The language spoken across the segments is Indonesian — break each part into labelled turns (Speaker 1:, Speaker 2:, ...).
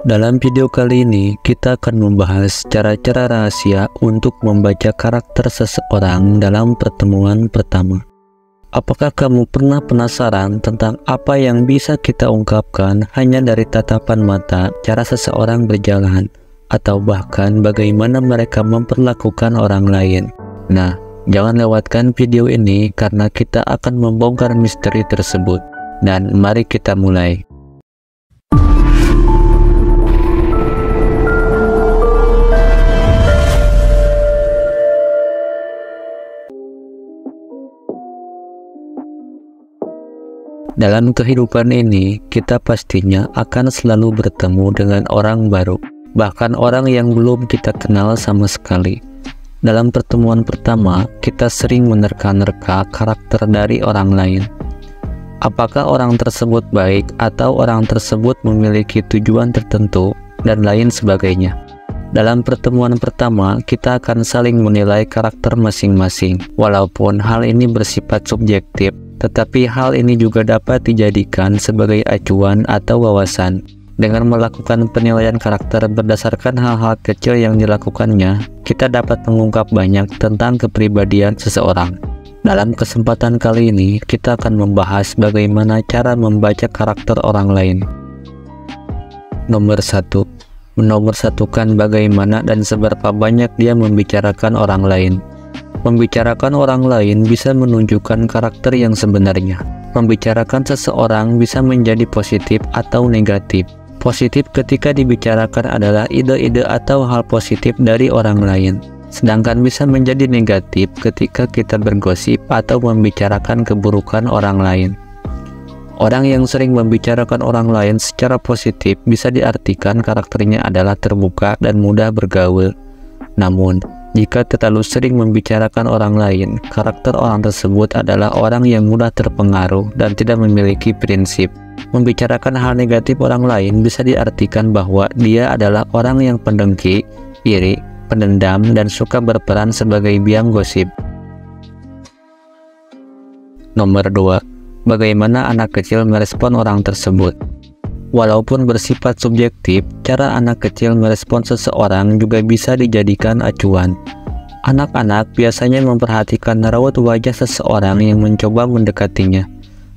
Speaker 1: Dalam video kali ini, kita akan membahas cara-cara rahasia untuk membaca karakter seseorang dalam pertemuan pertama. Apakah kamu pernah penasaran tentang apa yang bisa kita ungkapkan hanya dari tatapan mata, cara seseorang berjalan, atau bahkan bagaimana mereka memperlakukan orang lain? Nah, jangan lewatkan video ini karena kita akan membongkar misteri tersebut. Dan mari kita mulai. Dalam kehidupan ini, kita pastinya akan selalu bertemu dengan orang baru, bahkan orang yang belum kita kenal sama sekali. Dalam pertemuan pertama, kita sering menerka-nerka karakter dari orang lain. Apakah orang tersebut baik atau orang tersebut memiliki tujuan tertentu, dan lain sebagainya. Dalam pertemuan pertama, kita akan saling menilai karakter masing-masing, walaupun hal ini bersifat subjektif. Tetapi hal ini juga dapat dijadikan sebagai acuan atau wawasan. Dengan melakukan penilaian karakter berdasarkan hal-hal kecil yang dilakukannya, kita dapat mengungkap banyak tentang kepribadian seseorang. Dalam kesempatan kali ini, kita akan membahas bagaimana cara membaca karakter orang lain. Nomor 1. Menomorsatukan bagaimana dan seberapa banyak dia membicarakan orang lain. Membicarakan orang lain bisa menunjukkan karakter yang sebenarnya. Membicarakan seseorang bisa menjadi positif atau negatif. Positif ketika dibicarakan adalah ide-ide atau hal positif dari orang lain. Sedangkan bisa menjadi negatif ketika kita bergosip atau membicarakan keburukan orang lain. Orang yang sering membicarakan orang lain secara positif bisa diartikan karakternya adalah terbuka dan mudah bergaul. Namun, jika terlalu sering membicarakan orang lain, karakter orang tersebut adalah orang yang mudah terpengaruh dan tidak memiliki prinsip. Membicarakan hal negatif orang lain bisa diartikan bahwa dia adalah orang yang pendengki, iri, pendendam, dan suka berperan sebagai biang gosip. Nomor 2. Bagaimana anak kecil merespon orang tersebut? Walaupun bersifat subjektif, cara anak kecil merespon seseorang juga bisa dijadikan acuan. Anak-anak biasanya memperhatikan raut wajah seseorang yang mencoba mendekatinya.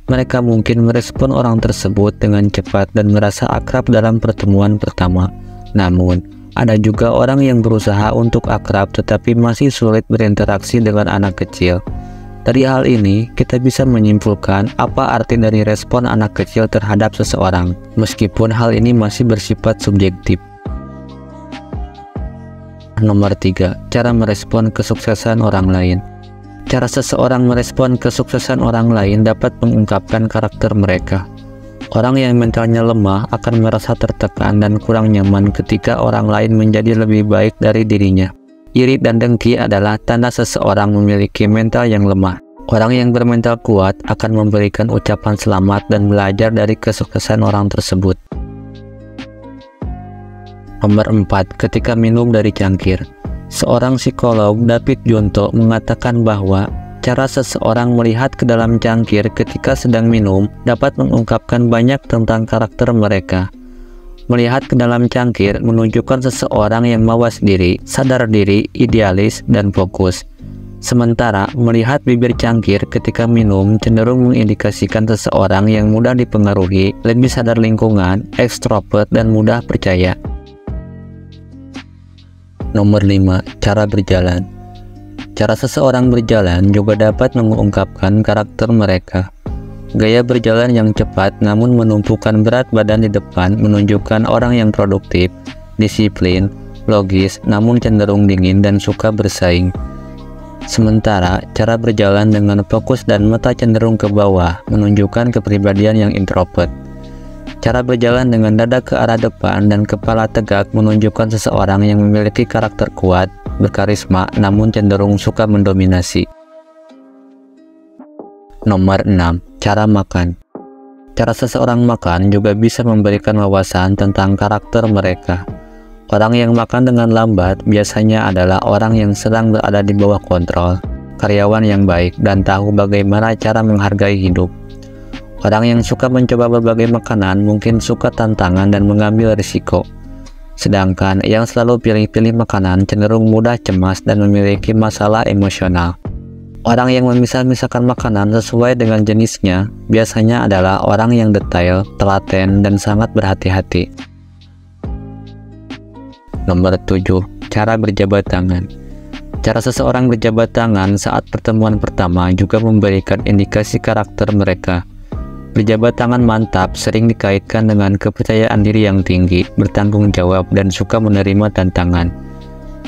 Speaker 1: Mereka mungkin merespon orang tersebut dengan cepat dan merasa akrab dalam pertemuan pertama. Namun, ada juga orang yang berusaha untuk akrab tetapi masih sulit berinteraksi dengan anak kecil. Dari hal ini, kita bisa menyimpulkan apa arti dari respon anak kecil terhadap seseorang, meskipun hal ini masih bersifat subjektif. Nomor 3. Cara merespon kesuksesan orang lain. Cara seseorang merespon kesuksesan orang lain dapat mengungkapkan karakter mereka. Orang yang mentalnya lemah akan merasa tertekan dan kurang nyaman ketika orang lain menjadi lebih baik dari dirinya. Iri dan dengki adalah tanda seseorang memiliki mental yang lemah. Orang yang bermental kuat akan memberikan ucapan selamat dan belajar dari kesuksesan orang tersebut. Nomor 4. Ketika minum dari cangkir. Seorang psikolog, David Junto, mengatakan bahwa cara seseorang melihat ke dalam cangkir ketika sedang minum dapat mengungkapkan banyak tentang karakter mereka. Melihat ke dalam cangkir menunjukkan seseorang yang mawas diri, sadar diri, idealis, dan fokus. Sementara melihat bibir cangkir ketika minum cenderung mengindikasikan seseorang yang mudah dipengaruhi, lebih sadar lingkungan, ekstrovert, dan mudah percaya. Nomor 5. Cara berjalan. Cara seseorang berjalan juga dapat mengungkapkan karakter mereka. Gaya berjalan yang cepat namun menumpukan berat badan di depan menunjukkan orang yang produktif, disiplin, logis, namun cenderung dingin dan suka bersaing. Sementara cara berjalan dengan fokus dan mata cenderung ke bawah menunjukkan kepribadian yang introvert. Cara berjalan dengan dada ke arah depan dan kepala tegak menunjukkan seseorang yang memiliki karakter kuat, berkarisma, namun cenderung suka mendominasi. Nomor 6. Cara makan. Cara seseorang makan juga bisa memberikan wawasan tentang karakter mereka. Orang yang makan dengan lambat biasanya adalah orang yang sedang berada di bawah kontrol, karyawan yang baik, dan tahu bagaimana cara menghargai hidup. Orang yang suka mencoba berbagai makanan mungkin suka tantangan dan mengambil risiko. Sedangkan yang selalu pilih-pilih makanan cenderung mudah cemas dan memiliki masalah emosional. Orang yang memisah-misahkan makanan sesuai dengan jenisnya biasanya adalah orang yang detail, telaten, dan sangat berhati-hati. Nomor 7. Cara berjabat tangan. Cara seseorang berjabat tangan saat pertemuan pertama juga memberikan indikasi karakter mereka. Berjabat tangan mantap sering dikaitkan dengan kepercayaan diri yang tinggi, bertanggung jawab, dan suka menerima tantangan.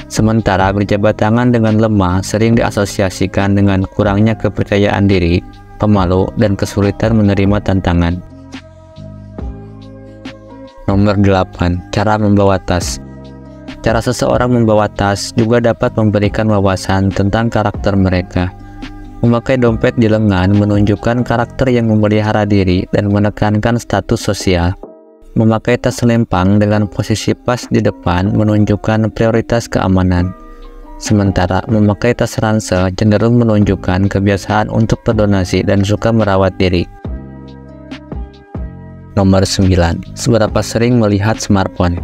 Speaker 1: Sementara berjabat tangan dengan lemah sering diasosiasikan dengan kurangnya kepercayaan diri, pemalu, dan kesulitan menerima tantangan. Nomor 8. Cara membawa tas. Cara seseorang membawa tas juga dapat memberikan wawasan tentang karakter mereka. Memakai dompet di lengan menunjukkan karakter yang memelihara diri dan menekankan status sosial. Memakai tas selempang dengan posisi pas di depan menunjukkan prioritas keamanan. Sementara memakai tas ransel cenderung menunjukkan kebiasaan untuk berdonasi dan suka merawat diri. Nomor 9. Seberapa sering melihat smartphone.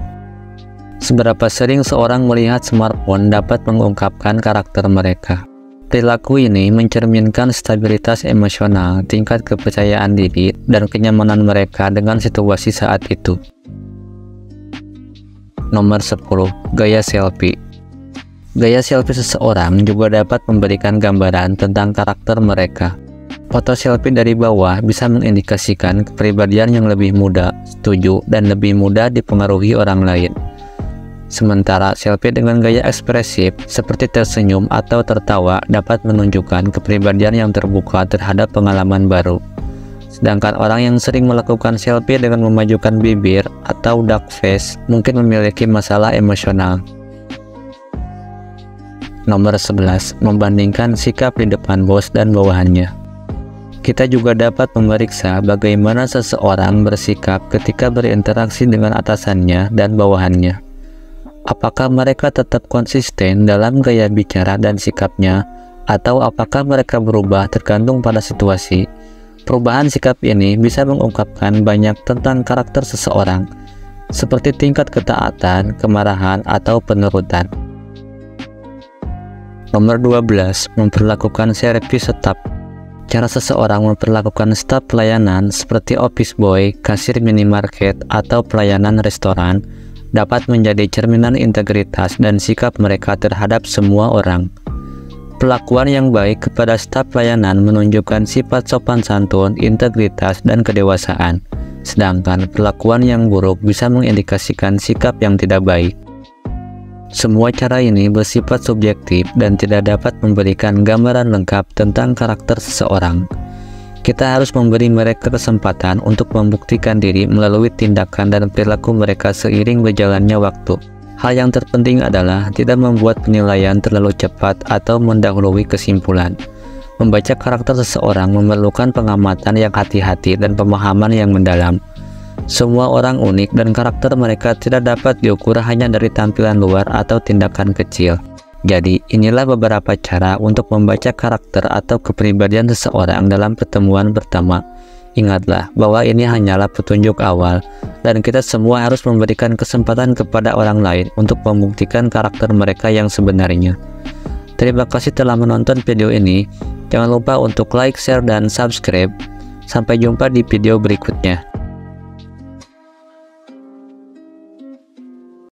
Speaker 1: Seberapa sering seorang melihat smartphone dapat mengungkapkan karakter mereka. Perilaku ini mencerminkan stabilitas emosional, tingkat kepercayaan diri, dan kenyamanan mereka dengan situasi saat itu. Nomor 10. Gaya selfie. Gaya selfie seseorang juga dapat memberikan gambaran tentang karakter mereka. Foto selfie dari bawah bisa mengindikasikan kepribadian yang lebih muda, setuju, dan lebih mudah dipengaruhi orang lain. Sementara selfie dengan gaya ekspresif seperti tersenyum atau tertawa dapat menunjukkan kepribadian yang terbuka terhadap pengalaman baru. Sedangkan orang yang sering melakukan selfie dengan memajukan bibir atau duck face mungkin memiliki masalah emosional. Nomor 11. Membandingkan sikap di depan bos dan bawahannya. Kita juga dapat memeriksa bagaimana seseorang bersikap ketika berinteraksi dengan atasannya dan bawahannya. Apakah mereka tetap konsisten dalam gaya bicara dan sikapnya, atau apakah mereka berubah tergantung pada situasi? Perubahan sikap ini bisa mengungkapkan banyak tentang karakter seseorang, seperti tingkat ketaatan, kemarahan, atau penurutan. Nomor 12. Memperlakukan servis staf. Cara seseorang memperlakukan staf pelayanan seperti office boy, kasir minimarket, atau pelayanan restoran dapat menjadi cerminan integritas dan sikap mereka terhadap semua orang. Perlakuan yang baik kepada staf pelayanan menunjukkan sifat sopan santun, integritas, dan kedewasaan. Sedangkan perlakuan yang buruk bisa mengindikasikan sikap yang tidak baik. Semua cara ini bersifat subjektif dan tidak dapat memberikan gambaran lengkap tentang karakter seseorang. Kita harus memberi mereka kesempatan untuk membuktikan diri melalui tindakan dan perilaku mereka seiring berjalannya waktu. Hal yang terpenting adalah tidak membuat penilaian terlalu cepat atau mendahului kesimpulan. Membaca karakter seseorang memerlukan pengamatan yang hati-hati dan pemahaman yang mendalam. Semua orang unik dan karakter mereka tidak dapat diukur hanya dari tampilan luar atau tindakan kecil. Jadi, inilah beberapa cara untuk membaca karakter atau kepribadian seseorang dalam pertemuan pertama. Ingatlah bahwa ini hanyalah petunjuk awal, dan kita semua harus memberikan kesempatan kepada orang lain untuk membuktikan karakter mereka yang sebenarnya. Terima kasih telah menonton video ini. Jangan lupa untuk like, share, dan subscribe. Sampai jumpa di video berikutnya.